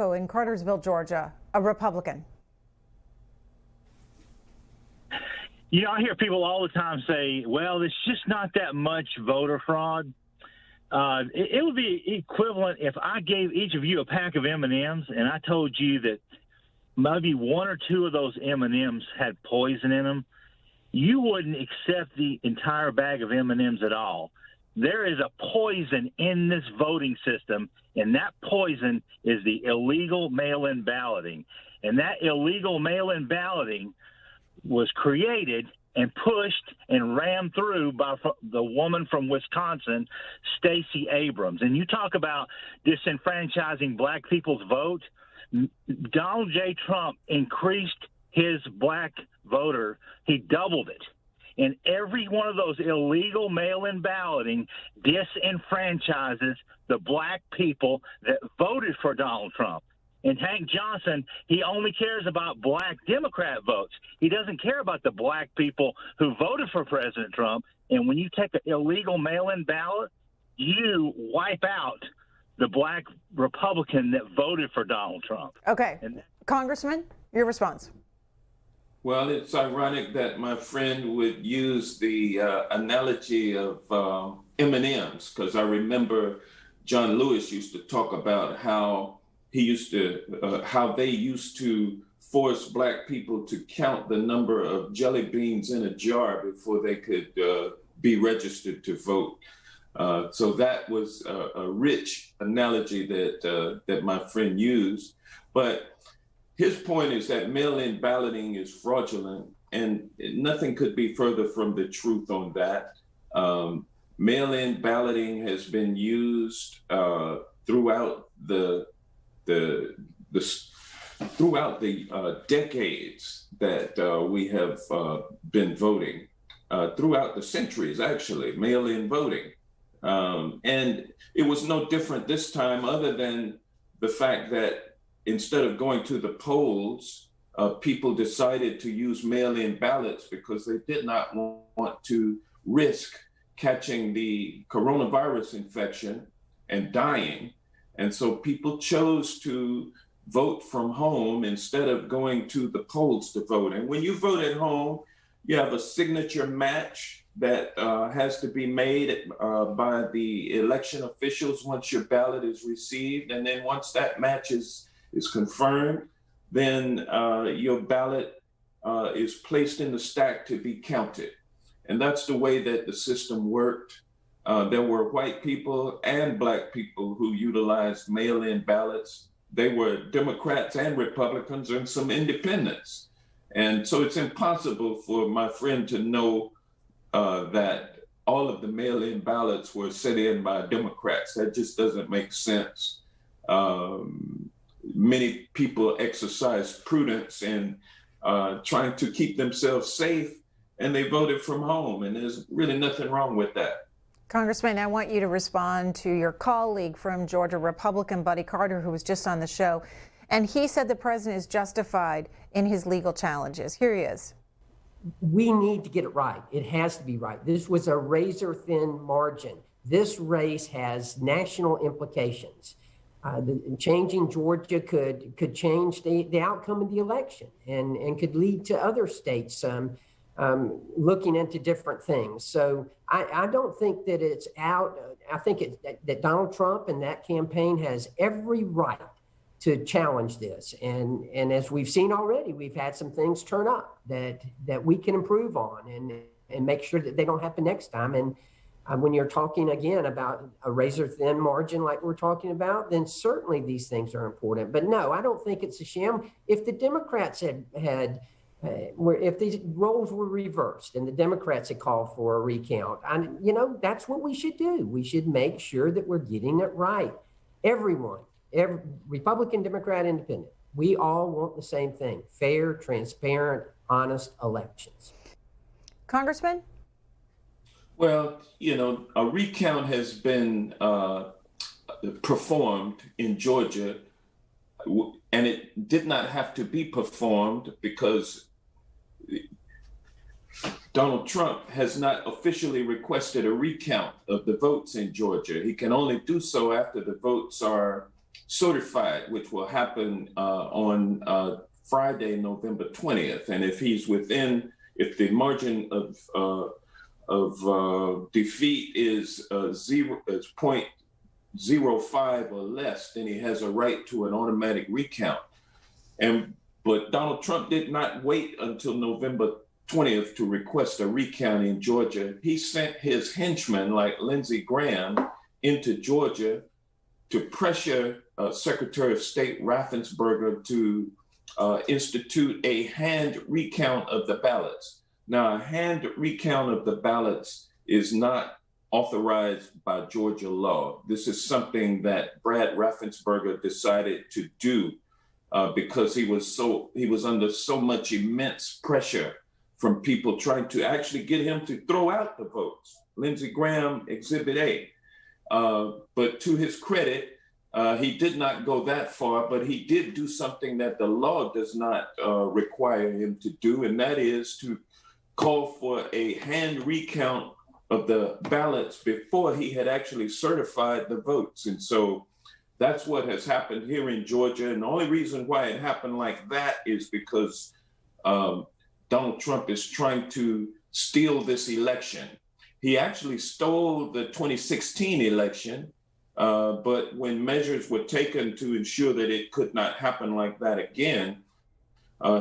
In Cartersville, Georgia, a Republican. You know, I hear people all the time say, well, it's just not that much voter fraud. It would be equivalent if I gave each of you a pack of M&Ms and I told you that maybe one or two of those M&Ms had poison in them. You wouldn't accept the entire bag of M&Ms at all. There is a poison in this voting system, and that poison is the illegal mail-in balloting. And that illegal mail-in balloting was created and pushed and rammed through by the woman from Wisconsin, Stacey Abrams. And you talk about disenfranchising black people's vote. Donald J. Trump increased his black voter. He doubled it. And every one of those illegal mail-in balloting disenfranchises the black people that voted for Donald Trump. And Hank Johnson, he only cares about black Democrat votes. He doesn't care about the black people who voted for President Trump. And when you take an illegal mail-in ballot, you wipe out the black Republican that voted for Donald Trump. Okay. Congressman, your response. Well, it's ironic that my friend would use the analogy of M&Ms, because I remember John Lewis used to talk about how they used to force black people to count the number of jelly beans in a jar before they could be registered to vote. So that was a rich analogy that my friend used. But his point is that mail-in balloting is fraudulent, and nothing could be further from the truth on that. Mail-in balloting has been used throughout the decades that we have been voting, throughout the centuries, actually, mail-in voting. And it was no different this time, other than the fact that instead of going to the polls, people decided to use mail-in ballots because they did not want to risk catching the coronavirus infection and dying. And so people chose to vote from home instead of going to the polls to vote. And when you vote at home, you have a signature match that has to be made by the election officials once your ballot is received. And then once that match is confirmed, then your ballot is placed in the stack to be counted. And that's the way that the system worked. There were white people and black people who utilized mail-in ballots. They were Democrats and Republicans and some independents. And so it's impossible for my friend to know that all of the mail-in ballots were set in by Democrats. That just doesn't make sense. Many people exercise prudence in trying to keep themselves safe, and they voted from home, and there's really nothing wrong with that. Congressman, I want you to respond to your colleague from Georgia, Republican Buddy Carter, who was just on the show, and he said the president is justified in his legal challenges. Here he is. We need to get it right. It has to be right. This was a razor-thin margin. This race has national implications. Changing Georgia could change the outcome of the election and could lead to other states looking into different things. So I don't think that it's out. I think that Donald Trump and that campaign has every right to challenge this. And as we've seen already, we've had some things turn up that we can improve on and make sure that they don't happen next time. And when you're talking again about a razor thin margin like we're talking about, then certainly these things are important. But no, I don't think it's a sham. If the Democrats if these roles were reversed and the Democrats had called for a recount, that's what we should do. We should make sure that we're getting it right. Everyone, every Republican, Democrat, Independent, we all want the same thing: fair, transparent, honest elections. Congressman? Well, a recount has been performed in Georgia, and it did not have to be performed because Donald Trump has not officially requested a recount of the votes in Georgia. He can only do so after the votes are certified, which will happen on Friday, November 20th. And if he's within, if the margin of defeat is 0.05 or less, then he has a right to an automatic recount. But Donald Trump did not wait until November 20th to request a recount in Georgia. He sent his henchmen like Lindsey Graham into Georgia to pressure Secretary of State Raffensperger to institute a hand recount of the ballots. Now, a hand recount of the ballots is not authorized by Georgia law. This is something that Brad Raffensperger decided to do because he was under so much immense pressure from people trying to actually get him to throw out the votes. Lindsey Graham, Exhibit A. But to his credit, he did not go that far, but he did do something that the law does not require him to do, and that is to call for a hand recount of the ballots before he had actually certified the votes. And so that's what has happened here in Georgia. And the only reason why it happened like that is because Donald Trump is trying to steal this election. He actually stole the 2016 election, but when measures were taken to ensure that it could not happen like that again,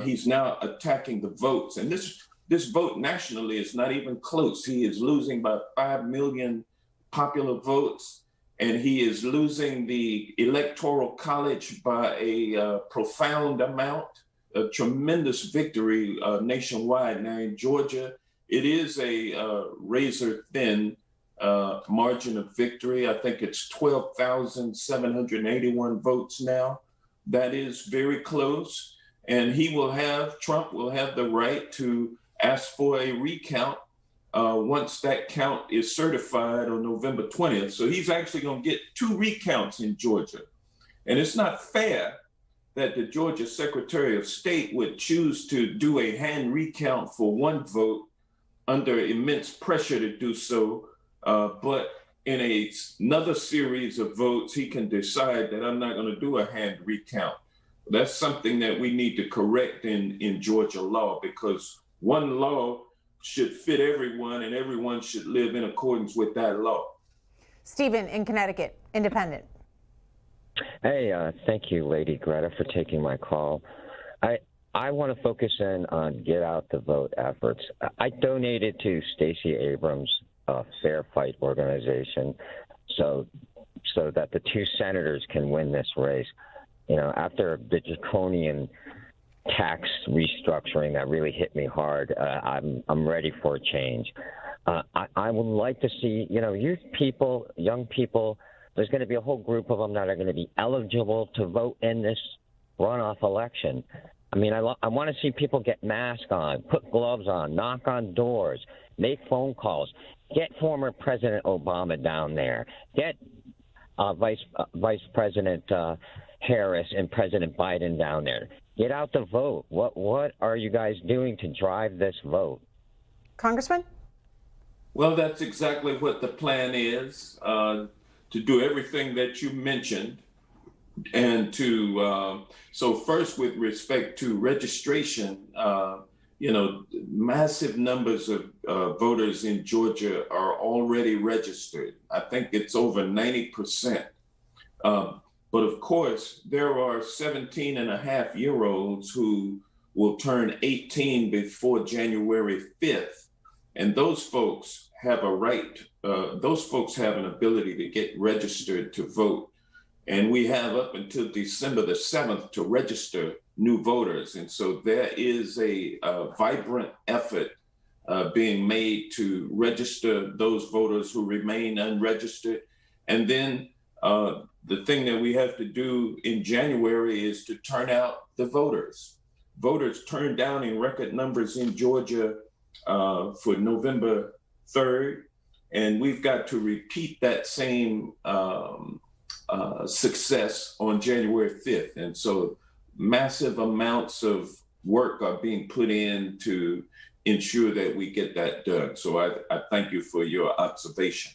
he's now attacking the votes. And this vote nationally is not even close. He is losing by 5 million popular votes, and he is losing the Electoral College by a profound amount, a tremendous victory nationwide. Now in Georgia, it is a razor-thin margin of victory. I think it's 12,781 votes now. That is very close. And Trump will have the right to ask for a recount once that count is certified on November 20th. So he's actually going to get 2 recounts in Georgia. And it's not fair that the Georgia Secretary of State would choose to do a hand recount for 1 vote under immense pressure to do so, but in another series of votes, he can decide that I'm not going to do a hand recount. That's something that we need to correct in Georgia law, because one law should fit everyone and everyone should live in accordance with that law. Stephen in Connecticut, independent. Hey, thank you, Lady Greta, for taking my call. I want to focus in on Get Out the Vote efforts. I donated to Stacey Abrams' Fair Fight organization so that the 2 senators can win this race. You know, after the draconian tax restructuring that really hit me hard, I'm ready for a change. I would like to see, youth people, young people. There's going to be a whole group of them that are going to be eligible to vote in this runoff election. I mean, I want to see people get masks on, put gloves on, knock on doors, make phone calls, get former President Obama down there, get Vice President Harris and President Biden down there. Get out the vote. What are you guys doing to drive this vote? Congressman? Well, that's exactly what the plan is, to do everything that you mentioned. And so first, with respect to registration, massive numbers of voters in Georgia are already registered. I think it's over 90%. But of course, there are 17-and-a-half-year-olds who will turn 18 before January 5th. And those folks have a right, those folks have an ability to get registered to vote. And we have up until December the 7th to register new voters. And so there is a vibrant effort being made to register those voters who remain unregistered. And then the thing that we have to do in January is to turn out the voters. Voters turned down in record numbers in Georgia for November 3rd. And we've got to repeat that same success on January 5th. And so massive amounts of work are being put in to ensure that we get that done. So I thank you for your observation.